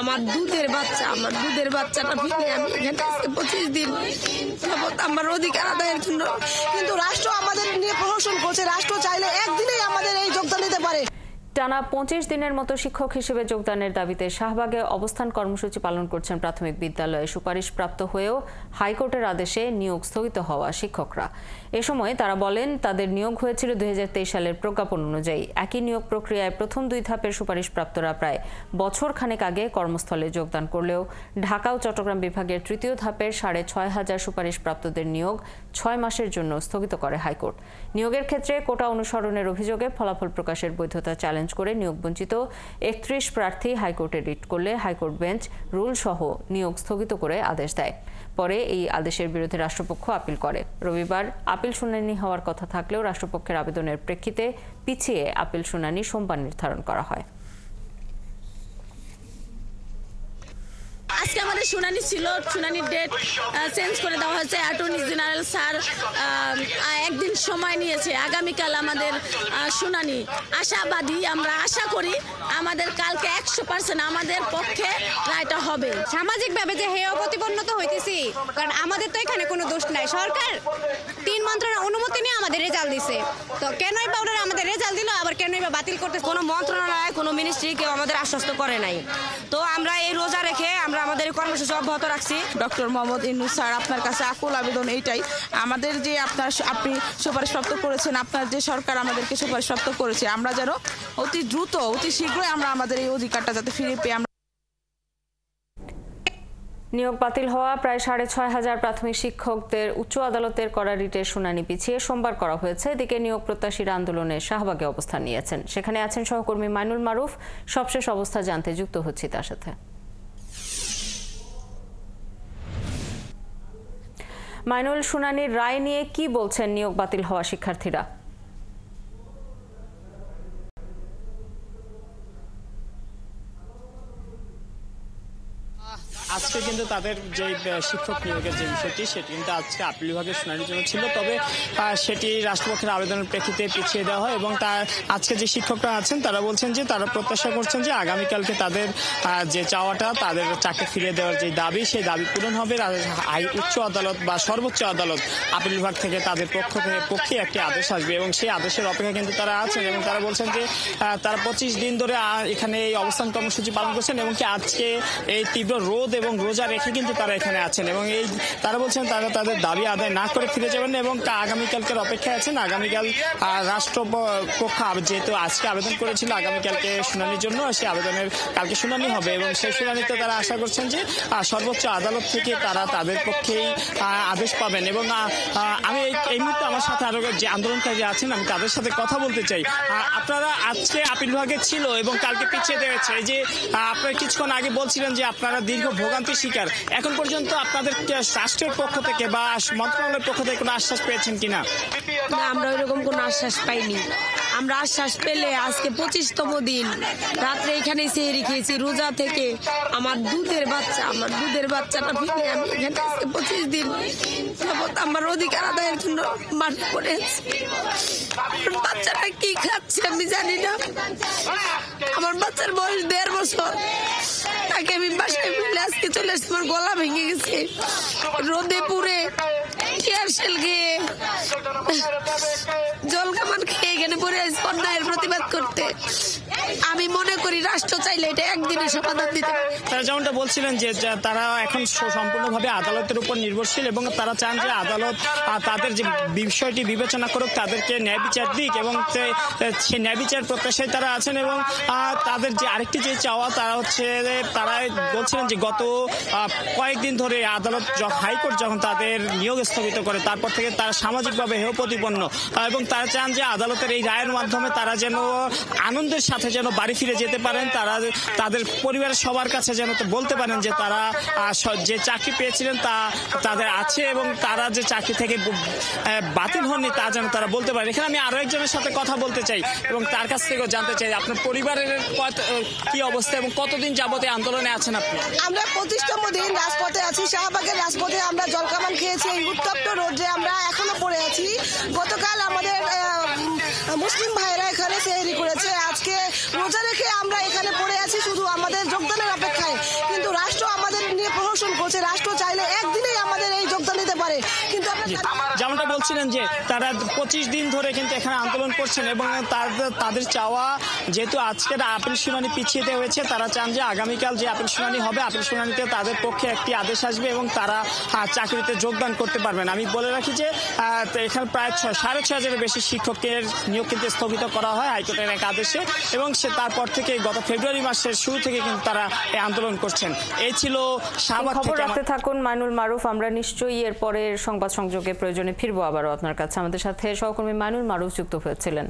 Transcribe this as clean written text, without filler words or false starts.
আমার দুধের বাচ্চাটা ফিরে আমি এখানে 25 দিন আমার অধিকার আদায়ের জন্য। কিন্তু রাষ্ট্র আমাদের নিয়ে প্রহসন করছে। রাষ্ট্র চাইলে একদিনেই আমাদের এই যোগদান দিতে পারে। টানা 25 দিনের মতো শিক্ষক হিসেবে যোগদানের দাবিতে শাহবাগে অবস্থান কর্মসূচি পালন করছেন প্রাথমিক বিদ্যালয়ে সুপারিশপ্রাপ্ত হয়েও হাইকোর্টের আদেশে নিয়োগ স্থগিত হওয়া শিক্ষকরা। এ সময় তারা বলেন তাদের নিয়োগ হয়েছিল 2023 সালের প্রজ্ঞাপন অনুযায়ী। একই নিয়োগ প্রক্রিয়ায় প্রথম 2 ধাপের সুপারিশপ্রাপ্তরা প্রায় বছর খানেক আগে কর্মস্থলে যোগদান করলেও ঢাকা ও চট্টগ্রাম বিভাগের তৃতীয় ধাপের 6500 সুপারিশপ্রাপ্তদের নিয়োগ 6 মাসের জন্য স্থগিত করে হাইকোর্ট। নিয়োগের ক্ষেত্রে কোটা অনুসরণের অভিযোগে ফলাফল প্রকাশের বৈধতা চ্যালেঞ্জ করে নিয়োগ বঞ্চিত 31 প্রার্থী হাইকোর্টে রিট করলে হাইকোর্ট বেঞ্চ রুল সহ নিয়োগ স্থগিত করে আদেশ দেয়। পরে এই আদেশের বিরুদ্ধে রাষ্ট্রপক্ষ আপিল করে। রবিবার আপিল শুনানি হওয়ার কথা থাকলেও রাষ্ট্রপক্ষের আবেদনের প্রেক্ষিতে পিছিয়ে আপিল শুনানি সোমবার নির্ধারণ করা হয়। আজকে আমাদের শুনানি ছিল, শুনানির ডেট চেঞ্জ করে দেওয়া হয়েছে। অ্যাটর্নি জেনারেল স্যার একদিন সময় নিয়েছে। আগামীকাল আমাদের শুনানি। আশাবাদী, আমরা আশা করি আমাদের কালকে 100% আমাদের পক্ষে রায়টা হবে। সামাজিকভাবে যে হেয় প্রতিপন্নত হইতেছি, কারণ আমাদের তো এখানে কোনো দোষ নাই। সরকার 3 মন্ত্রণালয়ের অনুমতি নিয়ে আমাদের রেজাল্ট দিছে, তো কেনই বা ওরা আমাদের রেজাল্ট দিল, আবার কেনই বা বাতিল করতে? কোনো মন্ত্রণালয়, কোনো মিনিস্ট্রি কেউ আমাদের আশ্বস্ত করে নাই। তো আমরা এই রোজা রেখে আমরা আমাদের কর্মসূচি অব্যাহত রাখছি। ডক্টর মোহাম্মদ ইউনূস স্যার, আপনার কাছে আকুল আবেদন এইটাই, আমাদের যে আপনি সুপারিশপ্রাপ্ত করেছেন, আপনার যে সরকার আমাদেরকে সুপারিশপ্রাপ্ত করেছে, আমরা যেন অতি দ্রুত, অতি শীঘ্রই আমরা আমাদের এই অধিকারটা যাতে ফিরে পেয়ে। নিয়োগ বাতিল হওয়া প্রায় 6500 প্রাথমিক শিক্ষকদের উচ্চ আদালতের করা রিটের শুনানি পিছিয়ে সোমবার করা হয়েছে। এদিকে নিয়োগ প্রত্যাশীর আন্দোলনে শাহবাগে অবস্থান নিয়েছেন। সেখানে আছেন সহকর্মী মাইনুল মারুফ। সবশেষ অবস্থা জানতে যুক্ত হচ্ছি তার সাথে। মাইনুল, শুনানির রায় নিয়ে কি বলছেন নিয়োগ বাতিল হওয়া শিক্ষার্থীরা? আজকে কিন্তু তাদের যে শিক্ষক নিয়োগের যে বিষয়টি সেটি কিন্তু আজকে আপিল বিভাগের শুনানির জন্য ছিল, তবে সেটি রাষ্ট্রপক্ষের আবেদনের প্রেক্ষিতে পিছিয়ে দেওয়া হয় এবং তার আজকে যে শিক্ষকরা আছেন তারা বলছেন যে তারা প্রত্যাশা করছেন যে আগামীকালকে তাদের যে চাওয়াটা, তাদের চাকরি ফিরিয়ে দেওয়ার যে দাবি, সেই দাবি পূরণ হবে। উচ্চ আদালত বা সর্বোচ্চ আদালত আপিল বিভাগ থেকে তাদের পক্ষে একটি আদেশ আসবে এবং সেই আদেশের অপেক্ষা কিন্তু তারা আছেন এবং তারা বলছেন যে তারা 25 দিন ধরে এখানে এই অবস্থান কর্মসূচি পালন করছেন এবং কি আজকে এই তীব্র রোদ এবং রোজা রেখে কিন্তু তারা এখানে আছেন এবং তারা বলছেন তারা তাদের দাবি আদায় না করে ফিরে যাবেন এবং আগামীকালকের অপেক্ষায় আছেন। আগামীকাল রাষ্ট্রপক্ষ যেহেতু আজকে আবেদন করেছিল আগামীকালকে শুনানির জন্য, সেই আবেদনের কালকে শুনানি হবে এবং সেই শুনানিতে তারা আশা করছেন যে সর্বোচ্চ আদালত থেকে তারা তাদের পক্ষেই আদেশ পাবেন। এবং আমি এই মুহূর্তে আমার সাথে আরো যে আন্দোলনকারী আছেন আমি তাদের সাথে কথা বলতে চাই। আপনারা আজকে আপিল বিভাগে ছিল এবং কালকে পিছিয়ে দেওয়া এই যে আপনারা কিছুক্ষণ আগে বলছিলেন যে আপনারা দীর্ঘ ভোগান্তি শিকার, এখন পর্যন্ত আপনাদের রাষ্ট্রের পক্ষ থেকে বা মন্ত্রণালয়ের পক্ষ থেকে কোনো আশ্বাস পেয়েছেন কিনা? না, আমরা ওইরকম কোনো আশ্বাস পাইনি। আমরা আশ্বাস পেলে আজকে 25তম দিন রাত্রে এখানে সেহরি খেয়েছি রোজা থেকে। আমার দুধের বাচ্চাটা ফিরে আমি এখানে 25 দিন আমার অধিকার আদায়ের জন্য মাঠে পড়ে আছি। বাচ্চাটা কি খাচ্ছে আমি জানি না। আমার বাচ্চার বয়স 1.5 বছর। তাকে আমি বাসায় ফেলে আজকে চলে আসছি। আমার গলা ভেঙে গেছে রোদে পুড়ে, কেয়ারশেল খেয়ে, জল কামান খেয়ে এখানে পড়ে আছি অন্যায়ের প্রতিবাদ করতে। আমি মনে করি রাষ্ট্র চাইলে এটা একদিনে সমাধান দিতে পারে। তারা যেমনটা বলছিলেন যে তারা এখন সম্পূর্ণভাবে আদালতের উপর নির্ভরশীল এবং তারা চান যে আদালত তাদের যে বিষয়টি বিবেচনা করুক, তাদেরকে ন্যায় বিচার দিক এবং সেই ন্যায় বিচার প্রত্যাশায় তারা আছেন। এবং তাদের যে আরেকটি যে চাওয়া তারা বলছিলেন যে গত কয়েকদিন ধরে আদালত হাইকোর্ট যখন তাদের নিয়োগ স্থগিত করে তারপর থেকে তারা সামাজিকভাবে হেয় প্রতিপন্ন এবং তারা চান যে আদালতের এই রায়ের মাধ্যমে তারা যেন আনন্দের সাথে যেন বাড়ি ফিরে যেতে পারেন, তারা তাদের পরিবারের সবার কাছে যেন বলতে পারেন যে তারা যে চাকরি পেয়েছিলেন তা তাদের আছে এবং তারা যে চাকরি থেকে বাতিল হননি তা যেন তারা বলতে পারেন। এখানে আমি আরো একজনের সাথে কথা বলতে চাই এবং তার কাছ থেকেও জানতে চাই আপনার পরিবারের কি অবস্থা এবং কতদিন যাবতে আন্দোলনে আছেন আপনি? আমরা 25তম দিন রাজপথে আছি। শাহবাগের রাজপথে আমরা জলকামান খেয়েছি। এই উত্তপ্ত রোদে আমরা এখনো পড়ে আছি। গতকাল আমাদের মুসলিম ভাইরা এখানে সেহরি করেছে। আজকে রোজা রেখে আমরা এখানে পড়ে আছি শুধু আমাদের যোগদানের অপেক্ষায়। উচিত। যেমনটা বলছিলেন যে তারা 25 দিন ধরে কিন্তু এখানে আন্দোলন করছেন এবং তাদের চাওয়া যেহেতু আজকের আপিল শুনানি পিছিয়ে দেওয়া হয়েছে, তারা চান যে আগামীকাল যে আপিল শুনানি হবে আপিল শুনানিতে তাদের পক্ষে একটি আদেশ আসবে এবং তারা চাকরিতে যোগদান করতে পারবেন। আমি বলে রাখি যে এখানে প্রায় 6,500 বেশি শিক্ষকের নিয়োগ কিন্তু স্থগিত করা হয় হাইকোর্টের এক আদেশে এবং তারপর থেকে গত ফেব্রুয়ারি মাসের শুরু থেকে কিন্তু তারা এই আন্দোলন করছেন। এই ছিল শাহবাগ খবর থেকে। রাখতে থাকুন মাইনুল মারুফ। আমরা নিশ্চয়ই এর পরের সংবাদ সংযোগে প্রয়োজনে ফিরবো আবারও আপনার কাছে। আমাদের সাথে সহকর্মী মাইনুল মারুফ যুক্ত হয়েছিলেন।